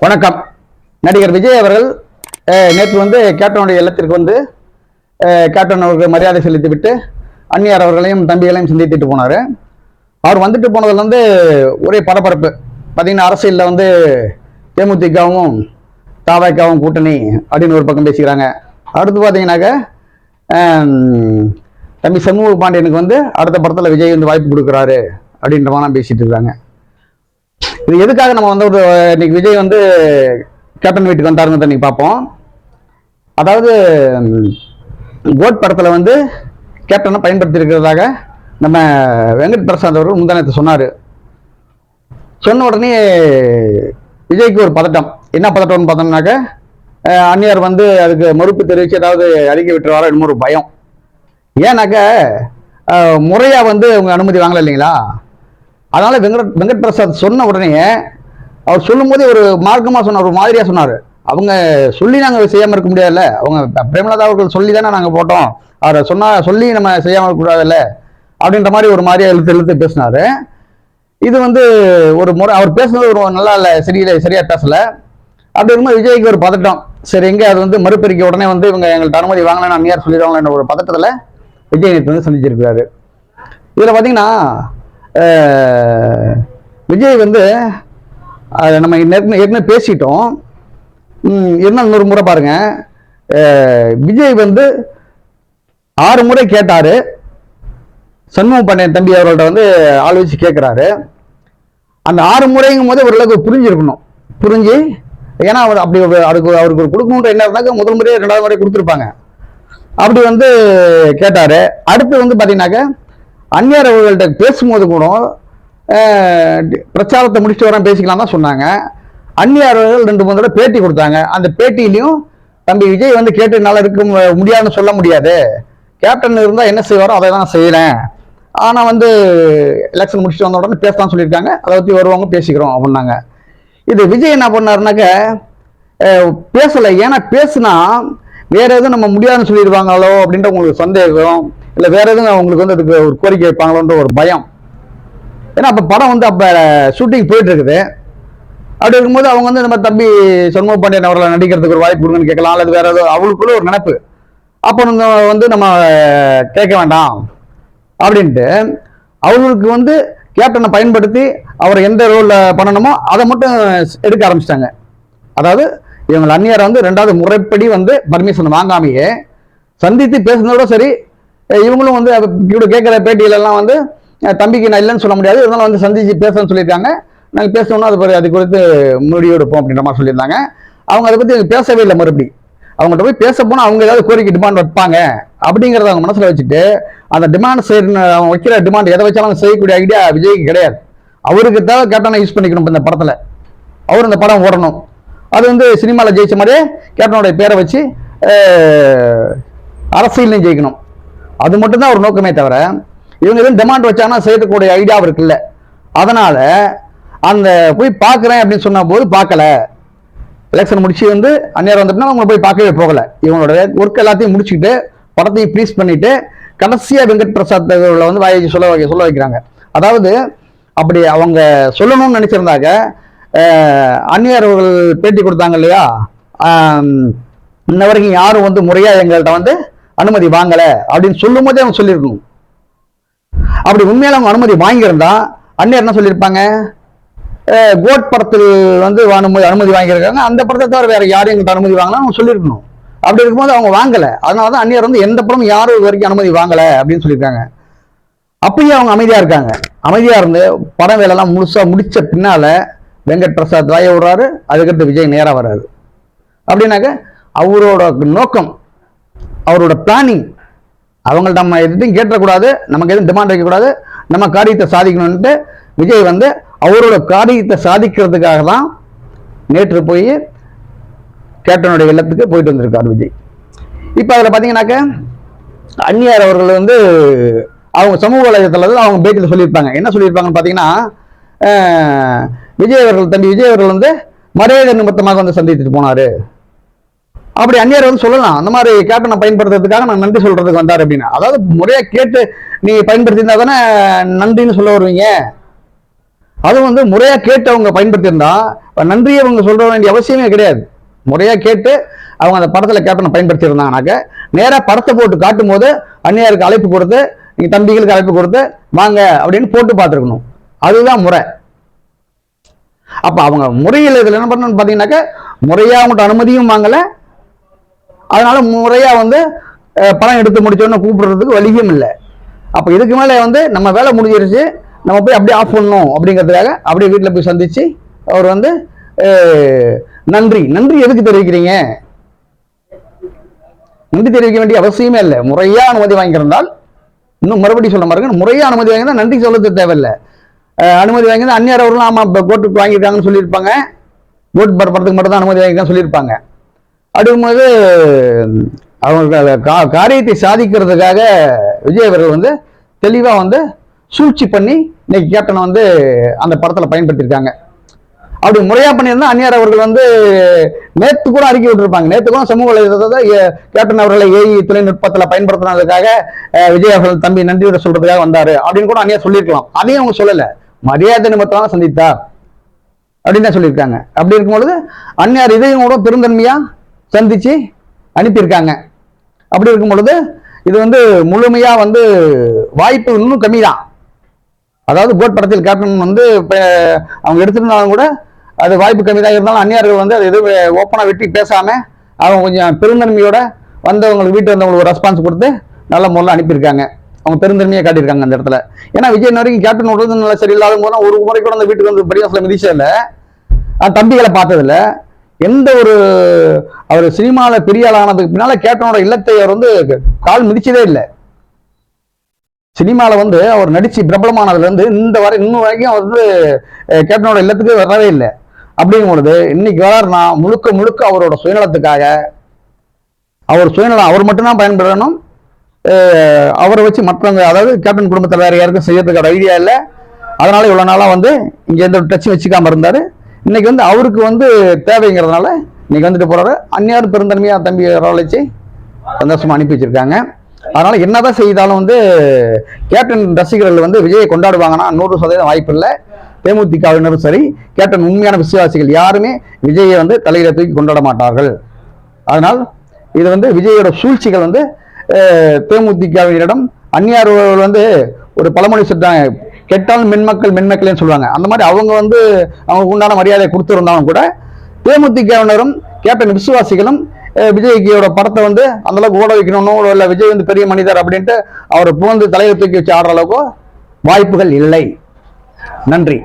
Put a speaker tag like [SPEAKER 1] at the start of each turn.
[SPEAKER 1] வணக்கம். நடிகர் விஜய் அவர்கள் நேற்று கேப்டனுடைய இல்லத்திற்கு கேப்டன் அவருக்கு மரியாதை செலுத்திவிட்டு அந்நியார் அவர்களையும் தம்பிகளையும் சந்தித்துட்டு போனார். அவர் வந்துட்டு போனதுல ஒரே பரபரப்பு. பார்த்தீங்கன்னா அரசியலில் தேமுதிகவும் தாவைக்காவும் கூட்டணி அப்படின்னு ஒரு பக்கம் பேசிக்கிறாங்க. அடுத்து பார்த்தீங்கன்னாக்க தம்பி சண்முக பாண்டியனுக்கு அடுத்த படத்தில் விஜய் வாய்ப்பு கொடுக்குறாரு அப்படின்ற மாதிரிலாம் பேசிட்டு இருக்காங்க. இது எதுக்காக நம்ம இன்னைக்கு விஜய் கேப்டன் வீட்டுக்கு வந்தாருன்னு இன்னைக்கு பார்ப்போம். அதாவது கோட் படத்தில் கேப்டனை பயன்படுத்தி இருக்கிறதாக நம்ம வெங்கட் பிரசாத் அவர்கள் முந்தானத்தை சொன்னார். சொன்ன உடனே விஜய்க்கு ஒரு பதட்டம். என்ன பதட்டம்னு பார்த்தோம்னாக்க அந்நியார் அதுக்கு மறுப்பு தெரிவித்து ஏதாவது அறிக்கை விட்டுருவாரோ என்னமோ ஒரு பயம். ஏன்னாக்க முறையாக அவங்க அனுமதி வாங்கலை இல்லைங்களா? அதனால வெங்கட் பிரசாத் சொன்ன உடனே அவர் சொல்லும் போதே ஒரு மார்க்கமாக சொன்னார், ஒரு மாதிரியா சொன்னார். அவங்க சொல்லி நாங்கள் செய்யாமல் இருக்க முடியாதுல்ல, அவங்க பிரேமலதா அவர்கள் சொல்லி தானே நாங்கள் போட்டோம், அவரை சொல்லி நம்ம செய்யாமல் இருக்கக்கூடாதுல்ல அப்படின்ற மாதிரி ஒரு மாதிரியா இழுத்து பேசினாரு. இது ஒரு முறை அவர் பேசுனது ஒரு நல்லா இல்லை, சரியா பேசல. அப்படி இருக்கும்போது விஜய்க்கு ஒரு பதட்டம். சரி, எங்கே அது மறுபெருக்கி உடனே இவங்க எங்கள்கிட்ட அனுமதி வாங்கலாம் அந்நியார் சொல்லிடுவாங்களேன்ற ஒரு பதட்டத்தில் விஜய் நேற்று சந்திச்சிருக்கிறாரு. இதில் பார்த்தீங்கன்னா விஜய் நம்ம ஏற்கனவே பேசிட்டோம். இருந்தாலும் இன்னொரு முறை பாருங்க. விஜய் 6 முறை கேட்டாரு. சண்முக பாண்டியன் தம்பி அவர்கள்ட்ட ஆள் வச்சு கேட்கிறாரு. அந்த 6 முறைங்கும் போது ஓரளவுக்கு புரிஞ்சிருக்கணும். புரிஞ்சு, ஏன்னா அப்படி அவருக்கு கொடுக்கணுன்ற என்ன இருந்தாக்க முதல் முறை 2வது முறை கொடுத்துருப்பாங்க. அப்படி கேட்டாரு. அடுத்து பார்த்தீங்கன்னாக்க அந்நியார் அவர்கள்ட்ட பேசும்போது கூட பிரச்சாரத்தை முடிச்சுட்டு வர பேசிக்கலாம் தான் சொன்னாங்க. அந்நியார் அவர்கள் 2-3 தடவை பேட்டி கொடுத்தாங்க. அந்த பேட்டியிலையும் தம்பி விஜய் கேட்டு என்னால் இருக்க முடியாதுன்னு சொல்ல முடியாது, கேப்டன் இருந்தால் என்ன செய்வாரோ அதை தான் செய்கிறேன், ஆனால் எலெக்ஷன் முடிச்சுட்டு வந்த உடனே பேசலாம் சொல்லியிருக்காங்க, அதை பற்றி வருவாங்க பேசிக்கிறோம் அப்படின்னாங்க. இது விஜய் என்ன பண்ணாருனாக்க பேசலை. ஏன்னா பேசுனா வேற எதுவும் நம்ம முடியாதுன்னு சொல்லிடுவாங்களோ அப்படின்ற உங்களுக்கு சந்தேகம், இல்லை வேற எதுவும் அவங்களுக்கு அதுக்கு ஒரு கோரிக்கை வைப்பாங்களோன்ற ஒரு பயம். ஏன்னா அப்போ படம் அப்போ ஷூட்டிங் போயிட்டு இருக்குது. அப்படி இருக்கும்போது அவங்க நம்ம தம்பி சண்முக பாண்டியன் அவர்களை நடிக்கிறதுக்கு ஒரு வாய்ப்பு கொடுங்கன்னு கேட்கலாம், அல்லது வேற ஏதோ அவங்களுக்குள்ள ஒரு நினைப்பு. அப்போ நம்ம கேட்க வேண்டாம் அப்படின்ட்டு அவங்களுக்கு கேப்டனை பயன்படுத்தி அவரை எந்த ரோலில் பண்ணணுமோ அதை மட்டும் எடுக்க ஆரம்பிச்சிட்டாங்க. அதாவது இவங்க அந்நியாரை 2வது முறைப்படி பர்மிஷன் வாங்காமையே சந்தித்து பேசுனதோட சரி, இவங்களும் இப்படி கேட்குற பேட்டியிலெல்லாம் தம்பிக்கு நான் இல்லைன்னு சொல்ல முடியாது, இருந்தாலும் சந்திச்சு பேசணும்னு சொல்லியிருக்காங்க. நாங்கள் பேசணும்னா அது குறித்து முடிவு எடுப்போம் அப்படின்ற மாதிரி சொல்லியிருந்தாங்க. அவங்க அதை பற்றி பேசவே இல்லை. மறுபடி அவங்கள்ட்ட போய் பேச போனால் அவங்க ஏதாவது கோரிக்கை டிமாண்ட் வைப்பாங்க அப்படிங்கிறத அவங்க மனசில் வச்சுட்டு அந்த டிமாண்ட் அவங்க வைக்கிற டிமாண்ட் எதை வச்சாலும் செய்யக்கூடிய ஐடியா விஜய்க்கு கிடையாது. அவருக்கு தேவை கேப்டனை யூஸ் பண்ணிக்கணும். இந்த படத்தில் அவர் இந்த படம் ஓடணும், அது சினிமாவில் ஜெயிச்ச மாதிரியே கேப்டனுடைய பேரை வச்சு அரசியலையும் ஜெயிக்கணும், அது மட்டும்தான் ஒரு நோக்கமே தவிர இவங்க எதுவும் டிமாண்ட் வச்சாங்கன்னா செய்யக்கூடிய ஐடியா அவருக்கு இல்லை. அதனால அந்த போய் பார்க்குறேன் அப்படின்னு சொன்ன போது பார்க்கல. எலெக்ஷன் முடிச்சு அந்நியார் வந்தப்பனா அவங்க போய் பார்க்கவே போகலை. இவங்களோட ஒர்க் எல்லாத்தையும் முடிச்சுக்கிட்டு படத்தையும் ப்ளீஸ் பண்ணிட்டு கடைசியாக வெங்கட் பிரசாத் வாயை சொல்ல வைக்கிறாங்க. அதாவது அப்படி அவங்க சொல்லணும்னு நினைச்சிருந்தாங்க. அந்நியார் அவர்கள் பேட்டி கொடுத்தாங்க இல்லையா, இன்ன வரைக்கும் யாரும் முறையாக எங்கள்கிட்ட அனுமதி வாங்கலை அப்படின்னு சொல்லும் போதே அவங்க சொல்லியிருக்கணும். அப்படி உண்மையில அவங்க அனுமதி வாங்கியிருந்தா அந்நியார் என்ன சொல்லியிருப்பாங்க, கோட் படத்தில் அனுமதி வாங்கியிருக்காங்க, அந்த படத்தை தவிர வேற யாரும் எங்கிட்ட அனுமதி வாங்கலாம் அவங்க சொல்லியிருக்கணும். அப்படி இருக்கும்போது அவங்க வாங்கலை. அதனாலதான் அந்நியார் எந்த படம் யாரும் இது வரைக்கும் அனுமதி வாங்கலை அப்படின்னு சொல்லியிருக்காங்க. அப்பயும் அவங்க அமைதியா இருக்காங்க. அமைதியா இருந்து படம் வேலைலாம் முழுசா முடிச்ச பின்னால வெங்கட் பிரசாத் வாய விடுறாரு. அதுக்கடுத்து விஜய் நேரா வர்றாரு. அப்படின்னாக்க அவரோட நோக்கம், அவரோட பிளானிங், அவங்கள்ட்ட நம்ம எதுவும் கேட்டக்கூடாது, நமக்கு எதுவும் டிமாண்ட் வைக்கக்கூடாது, நம்ம காரியத்தை சாதிக்கணும்ட்டு விஜய் அவரோட காரியத்தை சாதிக்கிறதுக்காக தான் நேற்று போய் கேப்டனுடைய இல்லத்துக்கு போயிட்டு வந்திருக்கார் விஜய். இப்போ அதில் பார்த்தீங்கன்னாக்க அந்நியார் அவர்கள் அவங்க சமூக வலைதளத்தில் அவங்க பேட்டியில் சொல்லியிருப்பாங்க. என்ன சொல்லியிருப்பாங்கன்னு பார்த்தீங்கன்னா, விஜய் அவர்கள் தம்பி விஜய் அவர்கள் மரியாதை நிமித்தமாக சந்தித்துட்டு போனாரு. அப்படி அந்நியார் சொல்லலாம், அந்த மாதிரி கேப்டனை பயன்படுத்துறதுக்காக நான் நன்றி சொல்றதுக்கு வந்தார் அப்படின்னு. அதாவது முறையா கேட்டு நீ பயன்படுத்தியிருந்தா தானே நன்றின்னு சொல்ல வருவீங்க. அது வந்து முறையா கேட்டு அவங்க பயன்படுத்தியிருந்தா நன்றியை அவங்க சொல்ற வேண்டிய அவசியமே கிடையாது. முறையா கேட்டு அவங்க அந்த படத்துல கேப்டனை பயன்படுத்தி இருந்தாங்கனாக்க நேரா படத்தை போட்டு காட்டும் போது அந்நியாருக்கு அழைப்பு கொடுத்து, நீங்க தம்பிகளுக்கு அழைப்பு கொடுத்து வாங்க அப்படின்னு போட்டு பார்த்துருக்கணும். அதுதான் முறை. அப்ப அவங்க முறையில் இதுல என்ன பண்ணணும்னு பாத்தீங்கன்னாக்க முறையா அவங்கள்ட்ட அனுமதியும் வாங்கல, அதனால முறையா வந்து படம் எடுத்து முடிச்சோன்னு கூப்பிடுறதுக்கு வழியும் இல்லை. அப்ப இதுக்கு மேல வந்து நம்ம வேலை முடிஞ்சிருச்சு, நம்ம போய் அப்படியே ஆஃப் பண்ணணும் அப்படிங்கிறதுக்காக அப்படியே வீட்டில் போய் சந்திச்சு அவர் வந்து நன்றி நன்றி எதுக்கு தெரிவிக்கிறீங்க? நன்றி தெரிவிக்க வேண்டிய அவசியமே இல்லை. முறையா அனுமதி வாங்கியிருந்தால், இன்னும் மறுபடியும் சொல்ல மாதிரி முறையா அனுமதி வாங்கினா நன்றி சொல்றது தேவையில்லை. அனுமதி வாங்கினா அந்நியார் அவர்களும் ஆமா கோர்ட்டுக்கு வாங்கியிருக்காங்கன்னு சொல்லியிருப்பாங்க, கோர்ட் படத்துக்கு மட்டும் தான் அனுமதி வாங்கியிருக்கான்னு சொல்லியிருப்பாங்க. அப்படிங்கும்போது அவங்க காரியத்தை சாதிக்கிறதுக்காக விஜய் அவர்கள் வந்து தெளிவா வந்து சூழ்ச்சி பண்ணி இன்னைக்கு கேப்டனை வந்து அந்த படத்துல பயன்படுத்தியிருக்காங்க. அப்படி முறையா பண்ணியிருந்தா அந்நியார் அவர்கள் வந்து நேத்து கூட அறிக்கை விட்டுருப்பாங்க. நேத்து கூட சமூக வலைதளத்தை கேப்டன் அவர்களை ஏஐ தொழில்நுட்பத்துல பயன்படுத்தினதுக்காக விஜய் அவர்கள் தம்பி நன்றியோட சொல்றதுக்காக வந்தாரு அப்படின்னு கூட அந்நியார் சொல்லியிருக்கலாம். அதையும் அவங்க சொல்லல, மரியாதை நிமித்தமாக சந்தித்தார் அப்படின்னு தான் சொல்லியிருக்காங்க. அப்படி இருக்கும்பொழுது அந்நியார் இதையும் கூட பெருந்தன்மையா சந்திச்சு அனுப்பியிருக்காங்க. அப்படி இருக்கும் பொழுது இது வந்து முழுமையா வந்து வாய்ப்பு இன்னும் கம்மி தான். அதாவது கோட் படத்தில் கேப்டன் வந்து அவங்க எடுத்திருந்தாலும் கூட அது வாய்ப்பு கம்மி தான். இருந்தாலும் அந்நியார்கள் வந்து அது எதுவும் ஓப்பனா வெட்டி பேசாம அவங்க கொஞ்சம் பெருந்தன்மையோட வந்தவங்களுக்கு வீட்டு வந்தவங்களுக்கு ஒரு ரெஸ்பான்ஸ் கொடுத்து நல்ல முறையில் அனுப்பியிருக்காங்க. அவங்க பெருந்தன்மையை காட்டியிருக்காங்க அந்த இடத்துல. ஏன்னா விஜய் வரைக்கும் கேப்டன் விடுறது நல்லா சரியில்லாத போது ஒரு முறை கூட அந்த வீட்டுக்கு வந்து பெரிய மிதிச்சதில்ல, தம்பிகளை பார்த்ததில்ல. எந்த ஒரு அவர் சினிமாவில் பெரிய ஆளானதுக்கு பின்னால கேப்டனோட இல்லத்தை அவர் வந்து கால் மிதிச்சதே இல்லை. சினிமாவில் வந்து அவர் நடிச்சு பிரபலமானதுல இருந்து இன்னும் வரைக்கும் அவர் வந்து கேப்டனோட இல்லத்துக்கு வரவே இல்லை. அப்படிங்கும் பொழுது இன்னைக்கு வராருன்னா முழுக்க முழுக்க அவரோட சுயநலத்துக்காக, அவர் சுயநலம் அவர் மட்டும்தான் பயன்படணும், அவரை வச்சு மற்றவங்க அதாவது கேப்டன் குடும்பத்தில் வேற யாருக்கும் செய்யறதுக்கான ஐடியா இல்லை. அதனால இவ்வளவு நாளா வந்து இங்க எந்த டச் வச்சுக்காம இருந்தாரு. இன்னைக்கு வந்து அவருக்கு வந்து தேவைங்கிறதுனால இன்னைக்கு வந்துட்டு போறாரு. அந்நியார் பெருந்தன்மையா தம்பி வரவழைச்சு சந்தோஷமா அனுப்பி வச்சிருக்காங்க. அதனால என்னதான் செய்தாலும் வந்து கேப்டன் ரசிகர்கள் வந்து விஜயை கொண்டாடுவாங்கன்னா 100% வாய்ப்பு இல்லை. தேமுதிகவினரும் சரி, கேப்டன் உண்மையான விசுவாசிகள் யாருமே விஜயை வந்து தலையில தூக்கி கொண்டாட மாட்டார்கள். அதனால் இது வந்து விஜயோட சூழ்ச்சிகள் வந்து தேமுதிகவினரிடம் அந்நியார் வந்து ஒரு பழமொழி சொல்றாங்க, கெட்டால் மென்மக்கள்னு சொல்லுவாங்க. அந்த மாதிரி அவங்க வந்து அவங்களுக்கு உண்டான மரியாதையை கொடுத்துருந்தாலும் கூட தேமுதிகவினரும் கேப்டன் விசுவாசிகளும் விஜய்கியோட படத்தை வந்து அந்த அளவுக்கு ஓட வைக்கணும், இல்லை விஜய் வந்து பெரிய மனிதர் அப்படின்ட்டு அவரை புகழ்ந்து தலையை தூக்கி வச்சு ஆடுற அளவுக்கு வாய்ப்புகள் இல்லை. நன்றி.